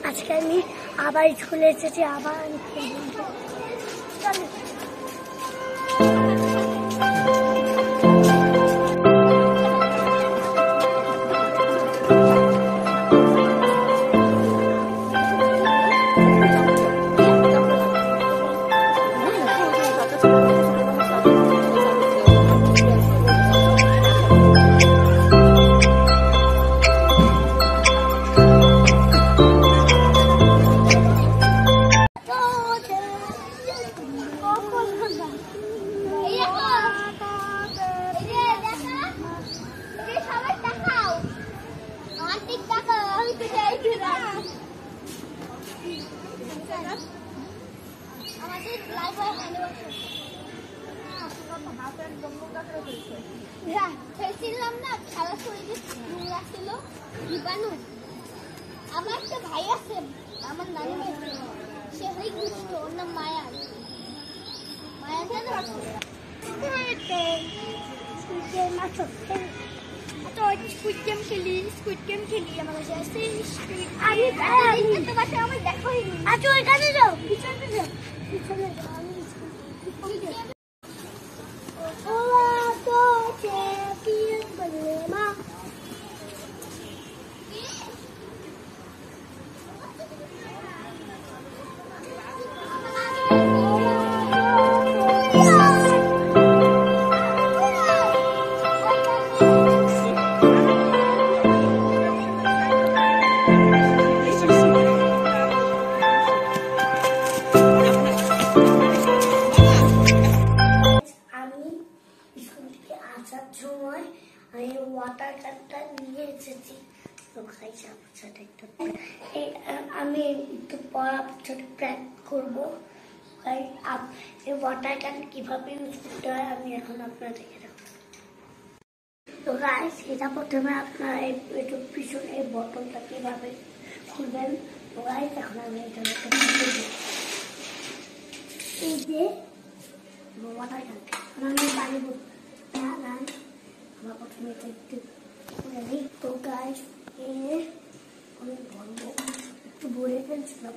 আজকে আমি আবার স্কুলে এসেছি, আবার আমি খেলছিলাম না, খেলার শরীরে নোংরা ছিল জীবাণু। আমার একটা ভাই আছে, আমার নানি ভাই, সে অনেক দুষ্ট, ওর নাম মায়া। মায়া কেন স্কুইড গেম খেলি আমার আমার দেখা হয়নি। আচ্ছা ওইখানে যাও, পিছনে যাও, পিছনে যাও। আসার সময় আমি ওয়াটার ক্যানটা নিয়ে এসেছি। তো আমি একটু পর ছোট প্র্যাঙ্ক করবো। এই ওয়াটার ক্যান কিভাবে ইউজ করতে হয় আমি এখন আপনাদেরকে দেখাবো। তো গাইস, এটা প্রথমে আপনারা একটু পিছনে এই বোতলটা কিভাবে খুলবেন। তো গাইস, এখন আমি এটা এই যে ওয়াটার ক্যান আমি পানি আমরা প্রথমে এটা একটু করে নিই। তো গাইস, অনেক গরম, একটু ভরে ফেলছিলাম।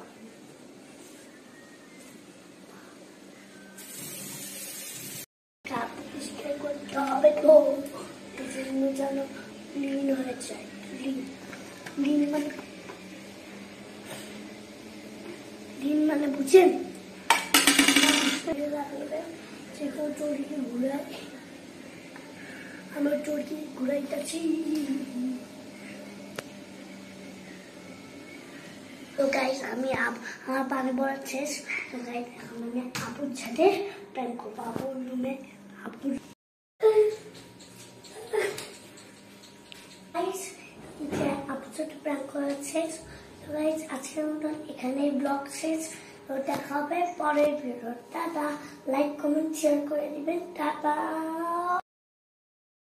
পরিষ্কার করতে হবে, তো জন্য যেন ক্লিন হয়ে যায়। ক্লিন মানে বুঝেন, সেখানে চড়িয়ে ঘুরাই, আমার চড়িয়ে ঘুরাইতেছি। তো গাইস, আমি আমার পানি ভরা শেষ। তো গাইস, এখন আমি আপুর সাথে প্র্যাঙ্ক করবো। আপুর রুমে আপুর আপুর সাথে প্র্যাঙ্ক করা শেষ। তো গাইস, আজকের মতন এখানেই ব্লগ শেষ। তো দেখা হবে পরের video. Tata, like comment share করে দিবেন। টাটা।